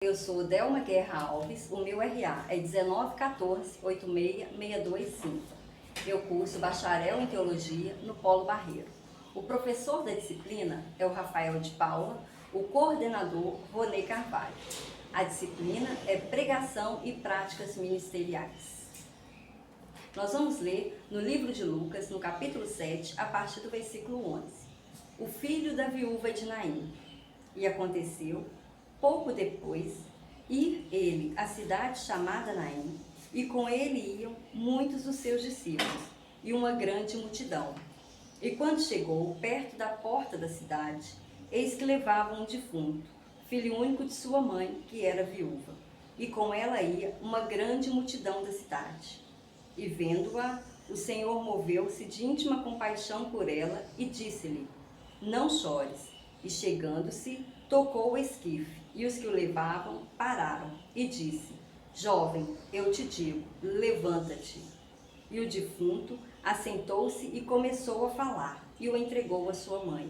Eu sou Delma Guerra Alves, o meu RA é 1914-8662-5. Eu curso bacharel em Teologia no Polo Barreiro. O professor da disciplina é o Rafael de Paula, o coordenador Ronei Carvalho. A disciplina é Pregação e Práticas Ministeriais. Nós vamos ler no livro de Lucas, no capítulo 7, a partir do versículo 11. O filho da viúva de Naim. E aconteceu, pouco depois, ir ele à cidade chamada Naim, e com ele iam muitos dos seus discípulos, e uma grande multidão. E quando chegou perto da porta da cidade, eis que levavam um defunto, filho único de sua mãe, que era viúva. E com ela ia uma grande multidão da cidade. E vendo-a, o Senhor moveu-se de íntima compaixão por ela e disse-lhe: não chores. E chegando-se, tocou o esquife, e os que o levavam pararam, e disse: jovem, eu te digo, levanta-te. E o defunto assentou-se e começou a falar, e o entregou à sua mãe.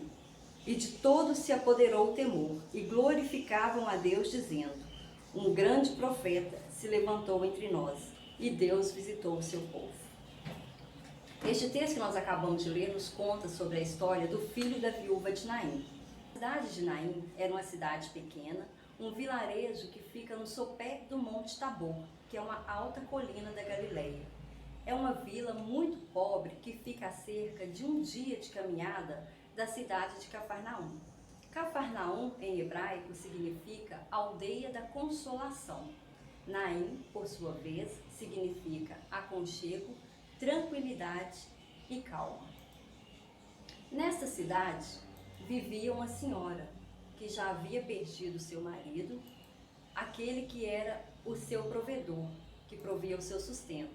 E de todos se apoderou o temor, e glorificavam a Deus, dizendo: um grande profeta se levantou entre nós, e Deus visitou o seu povo. Este texto que nós acabamos de ler nos conta sobre a história do filho da viúva de Naim. A cidade de Naim era uma cidade pequena, um vilarejo que fica no sopé do Monte Tabor, que é uma alta colina da Galileia. É uma vila muito pobre que fica a cerca de um dia de caminhada da cidade de Cafarnaum. Cafarnaum, em hebraico, significa aldeia da consolação. Naim, por sua vez, significa aconchego, tranquilidade e calma. Nesta cidade vivia uma senhora que já havia perdido seu marido, aquele que era o seu provedor, que provia o seu sustento.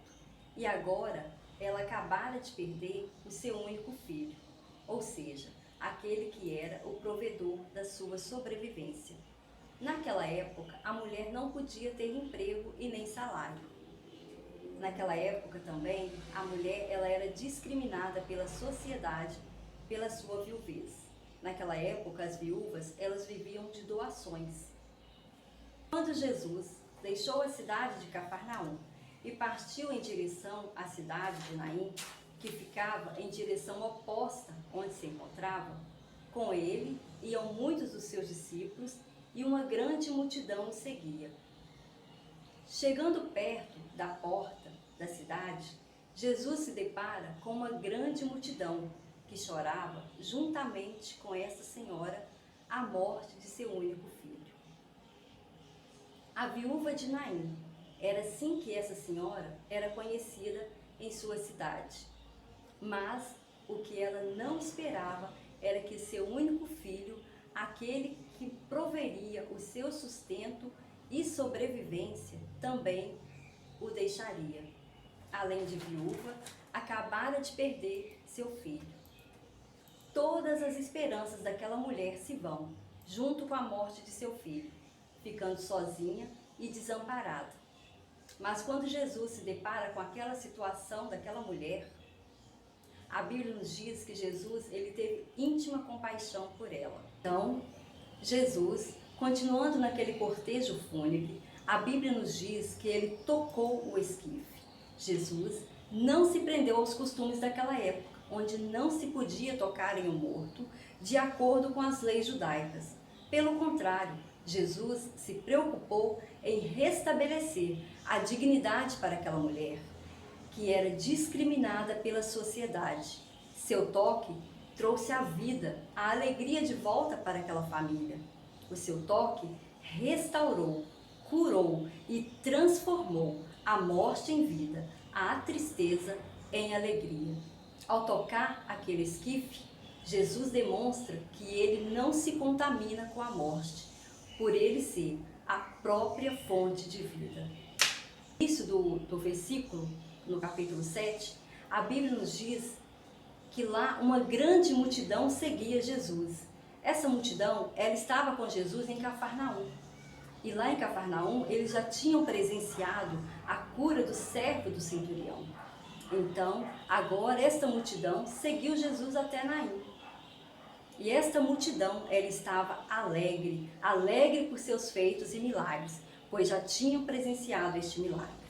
E agora ela acabara de perder o seu único filho, ou seja, aquele que era o provedor da sua sobrevivência. Naquela época, a mulher não podia ter emprego e nem salário. Naquela época também, a mulher ela era discriminada pela sociedade pela sua viuvez. Naquela época, as viúvas elas viviam de doações. Quando Jesus deixou a cidade de Cafarnaum e partiu em direção à cidade de Naim, que ficava em direção oposta onde se encontrava, com ele iam muitos dos seus discípulos e uma grande multidão o seguia. Chegando perto da porta da cidade, Jesus se depara com uma grande multidão que chorava juntamente com essa senhora a morte de seu único filho. A viúva de Naim, era assim que essa senhora era conhecida em sua cidade. Mas o que ela não esperava era que seu único filho, aquele que proveria o seu sustento e sobrevivência, também o deixaria. Além de viúva, acabara de perder seu filho. Todas as esperanças daquela mulher se vão, junto com a morte de seu filho, ficando sozinha e desamparada. Mas quando Jesus se depara com aquela situação daquela mulher, a Bíblia nos diz que Jesus ele teve íntima compaixão por ela. Então, Jesus, continuando naquele cortejo fúnebre, a Bíblia nos diz que ele tocou o esquife. Jesus não se prendeu aos costumes daquela época, onde não se podia tocar em um morto, de acordo com as leis judaicas. Pelo contrário, Jesus se preocupou em restabelecer a dignidade para aquela mulher, que era discriminada pela sociedade. Seu toque trouxe a vida, a alegria de volta para aquela família. O seu toque restaurou, curou e transformou a morte em vida, a tristeza em alegria. Ao tocar aquele esquife, Jesus demonstra que ele não se contamina com a morte, por ele ser a própria fonte de vida. Isso do versículo, no capítulo 7, a Bíblia nos diz que lá uma grande multidão seguia Jesus. Essa multidão, ela estava com Jesus em Cafarnaum. E lá em Cafarnaum, eles já tinham presenciado a cura do servo do centurião. Então, agora esta multidão seguiu Jesus até Naim. E esta multidão, ela estava alegre, alegre por seus feitos e milagres, pois já tinham presenciado este milagre.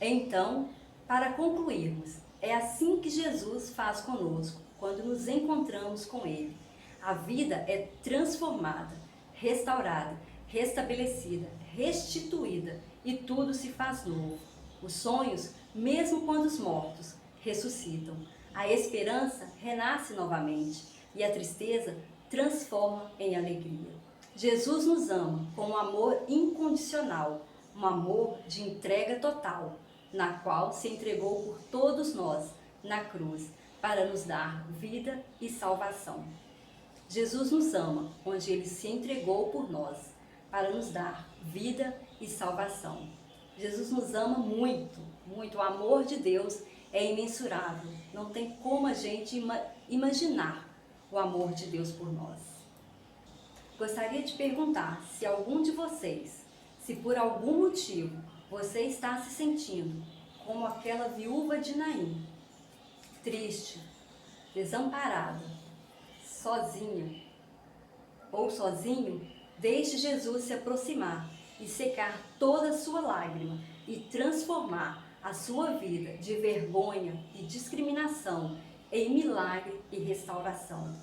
Então, para concluirmos, é assim que Jesus faz conosco, quando nos encontramos com Ele. A vida é transformada, restaurada, restabelecida, restituída e tudo se faz novo. Os sonhos, mesmo quando os mortos, ressuscitam. A esperança renasce novamente e a tristeza transforma em alegria. Jesus nos ama com um amor incondicional, um amor de entrega total, na qual se entregou por todos nós na cruz para nos dar vida e salvação. Jesus nos ama, onde Ele se entregou por nós para nos dar vida e salvação. Jesus nos ama muito, muito. O amor de Deus é imensurável. Não tem como a gente imaginar o amor de Deus por nós. Gostaria de perguntar se algum de vocês, se por algum motivo você está se sentindo como aquela viúva de Naim, triste, desamparada, sozinha ou sozinho, deixe Jesus se aproximar e secar toda a sua lágrima e transformar a sua vida de vergonha e discriminação em milagre e restauração.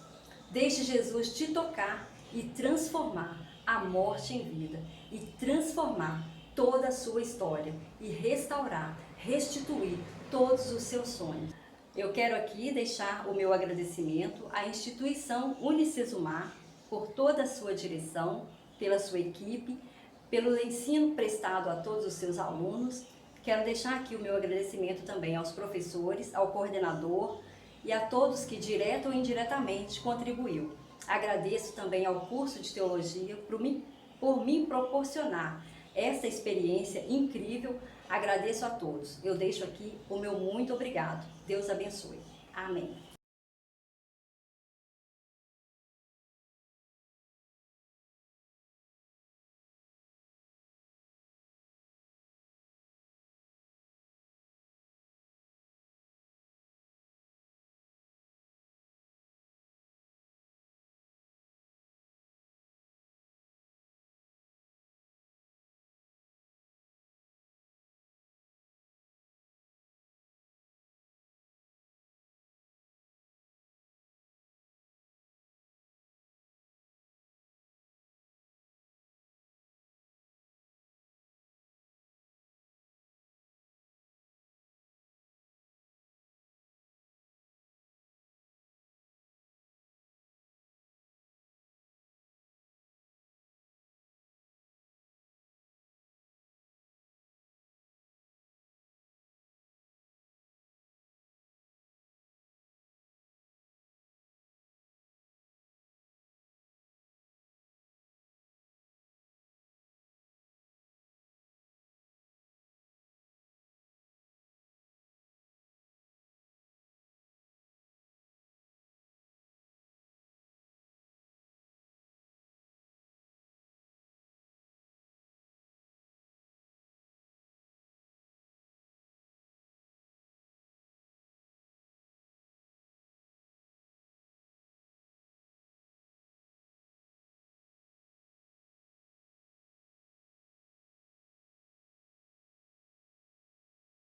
Deixe Jesus te tocar e transformar a morte em vida e transformar toda a sua história e restaurar, restituir todos os seus sonhos. Eu quero aqui deixar o meu agradecimento à instituição Unicesumar por toda a sua direção, pela sua equipe, pelo ensino prestado a todos os seus alunos. Quero deixar aqui o meu agradecimento também aos professores, ao coordenador e a todos que direta ou indiretamente contribuiu. Agradeço também ao curso de teologia por me proporcionar essa experiência incrível. Agradeço a todos. Eu deixo aqui o meu muito obrigado. Deus abençoe. Amém.